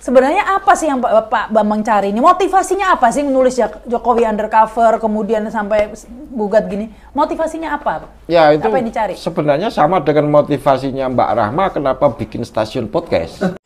Sebenarnya apa sih yang Pak Bambang cari ini? Motivasinya apa sih menulis Jokowi undercover kemudian sampai gugat gini? Motivasinya apa? Ya itu apa yang dicari? Sebenarnya sama dengan motivasinya Mbak Rahma kenapa bikin stasiun podcast.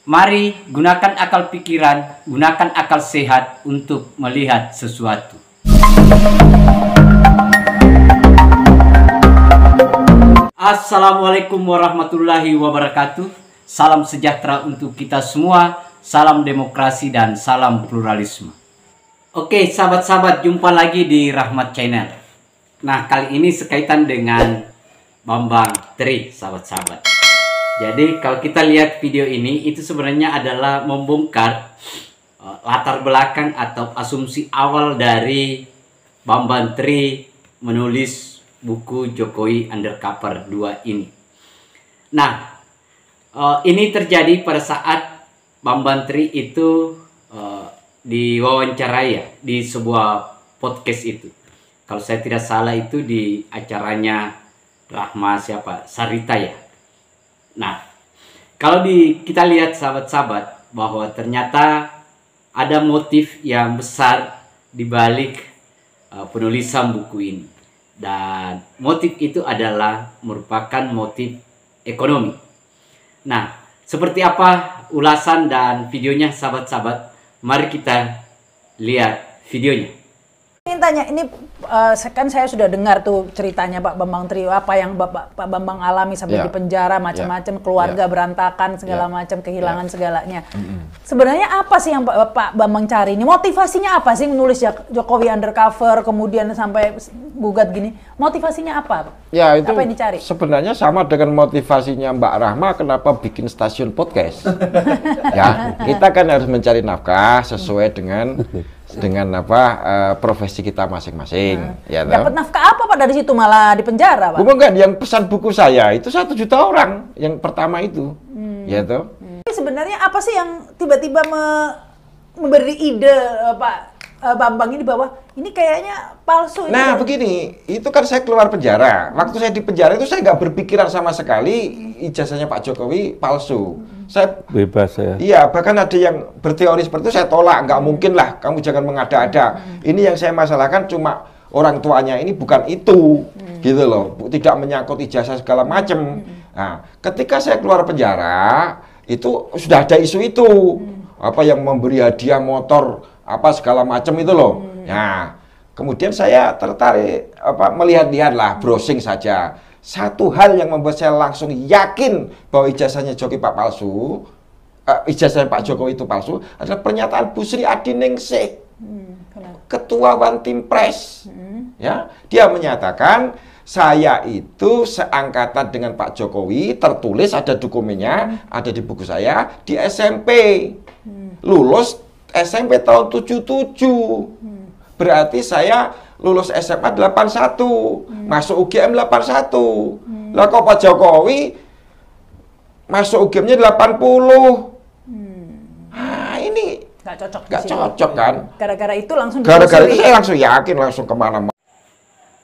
Mari gunakan akal pikiran, gunakan akal sehat untuk melihat sesuatu. Assalamualaikum warahmatullahi wabarakatuh. Salam sejahtera untuk kita semua. Salam demokrasi dan salam pluralisme. Oke sahabat-sahabat, jumpa lagi di Rahmat Channel. Nah kali ini sekaitan dengan Bambang Tri, sahabat-sahabat. Jadi kalau kita lihat video ini, itu sebenarnya adalah membongkar latar belakang atau asumsi awal dari Bambang Tri menulis buku Jokowi Undercover 2 ini. Nah, ini terjadi pada saat Bambang Tri itu diwawancarai ya, di sebuah podcast itu. Kalau saya tidak salah itu di acaranya Rahma Sarita ya. Nah, kalau kita lihat sahabat-sahabat bahwa ternyata ada motif yang besar di balik penulisan buku ini. Dan motif itu adalah merupakan motif ekonomi. Nah, seperti apa ulasan dan videonya sahabat-sahabat? Mari kita lihat videonya. Ingin tanya, ini kan saya sudah dengar tuh ceritanya Pak Bambang Tri, apa yang Pak Bambang alami sampai di penjara, macam-macam, keluarga berantakan, segala macam, kehilangan segalanya. Sebenarnya apa sih yang Pak Bambang cari ini? Motivasinya apa sih menulis Jokowi undercover, kemudian sampai gugat gini? Motivasinya apa? Ya itu apa yang dicari? Sebenarnya sama dengan motivasinya Mbak Rahma kenapa bikin stasiun podcast. Ya, kita kan harus mencari nafkah sesuai dengan profesi kita masing-masing. Ya, dapat nafkah apa Pak dari situ, malah di penjara Pak? Bukan, yang pesan buku saya itu 1 juta orang yang pertama itu. Ya toh. Sebenarnya apa sih yang tiba-tiba memberi ide Pak Bambang ini bahwa ini kayaknya palsu? Nah begini, itu kan saya keluar penjara. Waktu saya di penjara itu saya nggak berpikiran sama sekali ijazahnya Pak Jokowi palsu. Saya bebas ya. Iya, bahkan ada yang berteori seperti itu saya tolak. Nggak mungkin lah, kamu jangan mengada-ada. Ini yang saya masalahkan cuma orang tuanya ini bukan itu, gitu loh. Tidak menyangkut ijazah segala macam. Nah, ketika saya keluar penjara, itu sudah ada isu itu. Apa yang memberi hadiah motor, apa segala macam itu loh. Nah, kemudian saya tertarik melihat-lihat lah, browsing saja. Satu hal yang membuat saya langsung yakin bahwa ijazahnya Jokowi ijazahnya Pak Jokowi itu palsu adalah pernyataan Bu Sri Adiningsih, Ketua One Team Press. Ya, dia menyatakan saya itu seangkatan dengan Pak Jokowi, tertulis ada dokumennya, ada di buku saya di SMP. Lulus SMP tahun 77. Berarti saya lulus SMA 81, masuk UGM 81. Lah kok Pak Jokowi masuk UGM-nya 80. Nah, ini nggak cocok. Nggak cocok kan? Gara-gara itu langsung Gara-gara itu saya langsung yakin, langsung kemana-mana.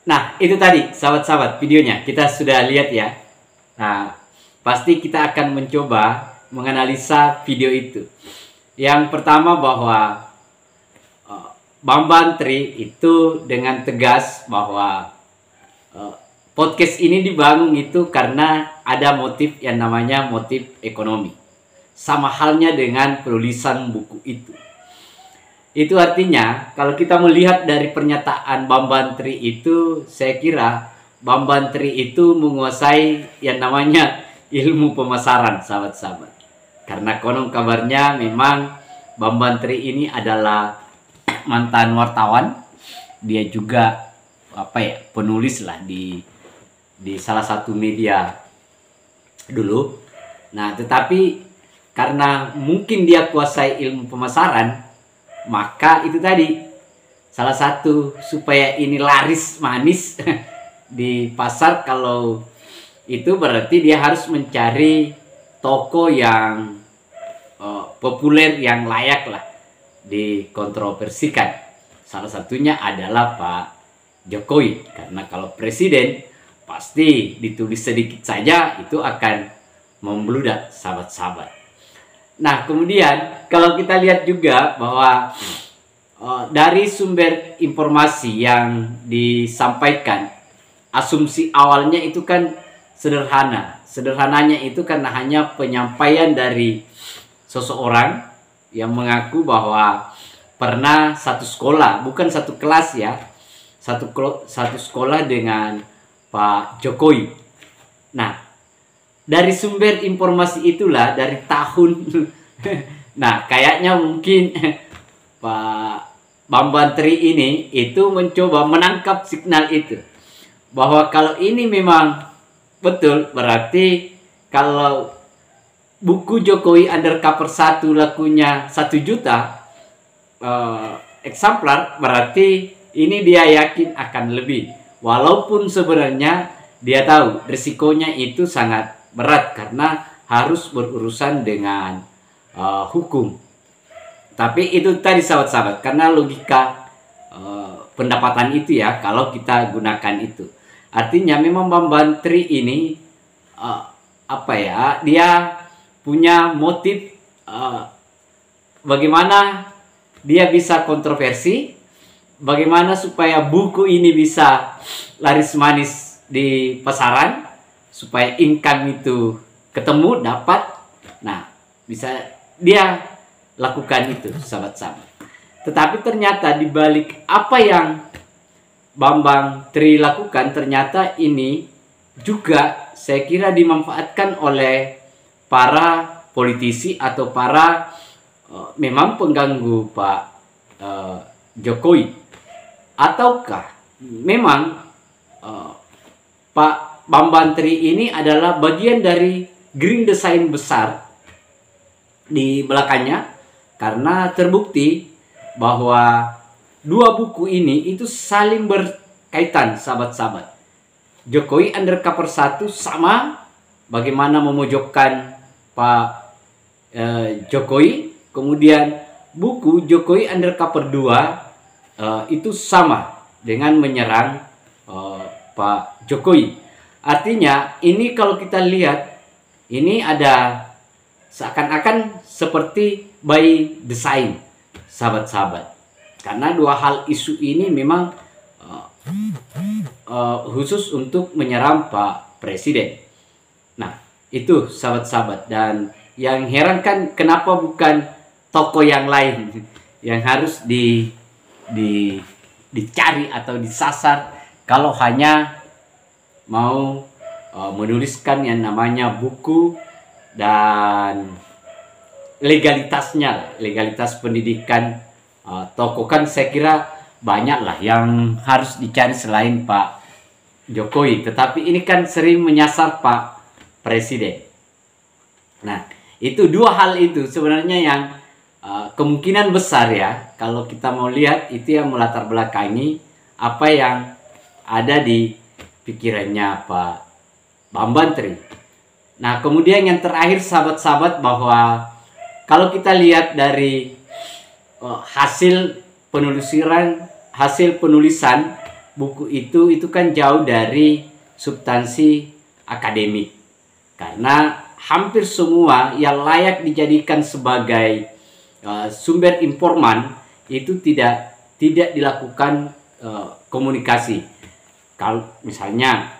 Nah, itu tadi sahabat-sahabat videonya. Kita sudah lihat ya. Nah, pasti kita akan mencoba menganalisa video itu. Yang pertama bahwa Bambang Tri itu dengan tegas bahwa podcast ini dibangun itu karena ada motif yang namanya motif ekonomi. Sama halnya dengan penulisan buku itu. Itu artinya kalau kita melihat dari pernyataan Bambang Tri itu, saya kira Bambang Tri itu menguasai yang namanya ilmu pemasaran, sahabat-sahabat. Karena konon kabarnya memang Bambang Tri ini adalah mantan wartawan, dia juga penulis lah di salah satu media dulu. Nah, tetapi karena mungkin dia kuasai ilmu pemasaran, maka itu tadi salah satu supaya ini laris manis di pasar, kalau itu berarti dia harus mencari toko yang populer, yang layak lah dikontroversikan. Salah satunya adalah Pak Jokowi, karena kalau presiden pasti ditulis sedikit saja itu akan membludak, sahabat-sahabat. Nah, kemudian kalau kita lihat juga bahwa dari sumber informasi yang disampaikan, asumsi awalnya itu kan sederhana. Sederhananya itu karena hanya penyampaian dari seseorang yang mengaku bahwa pernah satu sekolah, bukan satu kelas ya, satu sekolah dengan Pak Jokowi. Nah, dari sumber informasi itulah dari tahun nah, kayaknya mungkin Pak Bambang Tri ini itu mencoba menangkap signal itu, bahwa kalau ini memang betul, berarti kalau buku Jokowi Undercover 1 lakunya 1 juta eksemplar, berarti ini dia yakin akan lebih, walaupun sebenarnya dia tahu risikonya itu sangat berat karena harus berurusan dengan hukum. Tapi itu tadi sahabat-sahabat, karena logika pendapatan itu ya, kalau kita gunakan itu. Artinya memang Bambang Tri ini dia punya motif bagaimana dia bisa kontroversi, bagaimana supaya buku ini bisa laris manis di pasaran, supaya income itu ketemu, dapat. Nah, bisa dia lakukan itu, sahabat-sahabat. Tetapi ternyata di balik apa yang Bambang Tri lakukan, ternyata ini juga saya kira dimanfaatkan oleh para politisi atau para memang pengganggu Pak Jokowi. Ataukah memang Pak Bambang Tri ini adalah bagian dari green design besar di belakangnya, karena terbukti bahwa dua buku ini itu saling berkaitan, sahabat-sahabat. Jokowi Undercover 1 sama bagaimana memojokkan Pak Jokowi, kemudian buku Jokowi Undercover 2 itu sama dengan menyerang Pak Jokowi. Artinya ini kalau kita lihat, ini ada seakan-akan seperti by design, sahabat-sahabat. Karena dua hal isu ini memang khusus untuk menyerang Pak Presiden. Nah, itu sahabat-sahabat. Dan yang heran kan kenapa bukan tokoh yang lain yang harus dicari atau disasar kalau hanya mau menuliskan yang namanya buku dan legalitasnya, legalitas pendidikan tokoh. Kan saya kira banyak lah yang harus dicari selain Pak Jokowi, tetapi ini kan sering menyasar Pak Presiden. Nah, itu dua hal itu sebenarnya yang kemungkinan besar ya, kalau kita mau lihat itu yang melatar belakangi apa yang ada di pikirannya Pak Bambang Tri. Nah, kemudian yang terakhir sahabat-sahabat, bahwa kalau kita lihat dari hasil penulisan buku itu kan jauh dari substansi akademik, karena hampir semua yang layak dijadikan sebagai sumber informan itu tidak dilakukan komunikasi. Kalau misalnya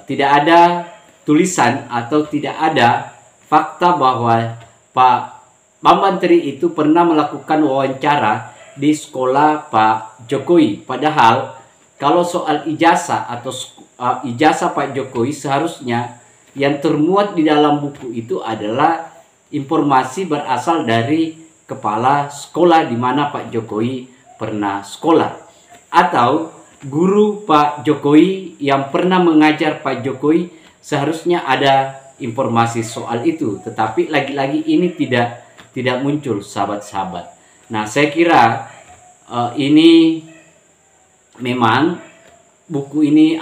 tidak ada tulisan atau tidak ada fakta bahwa Pak Bambang Tri itu pernah melakukan wawancara di sekolah Pak Jokowi. Padahal kalau soal ijazah atau ijazah Pak Jokowi, seharusnya yang termuat di dalam buku itu adalah informasi berasal dari kepala sekolah di mana Pak Jokowi pernah sekolah, atau guru Pak Jokowi yang pernah mengajar Pak Jokowi, seharusnya ada informasi soal itu. Tetapi lagi-lagi ini tidak muncul, sahabat-sahabat. Nah, saya kira ini memang buku ini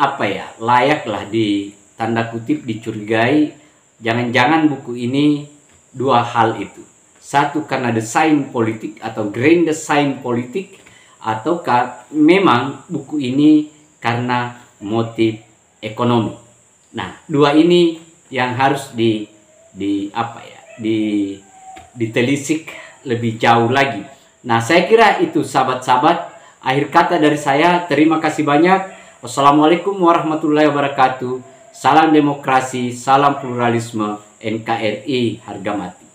layaklah di tanda kutip dicurigai. Jangan-jangan buku ini dua hal itu. Satu, karena desain politik atau grand design politik, ataukah memang buku ini karena motif ekonomi. Nah, dua ini yang harus ditelisik lebih jauh lagi. Nah, saya kira itu sahabat-sahabat. Akhir kata dari saya, terima kasih banyak. Wassalamualaikum warahmatullahi wabarakatuh. Salam demokrasi, salam pluralisme, NKRI harga mati.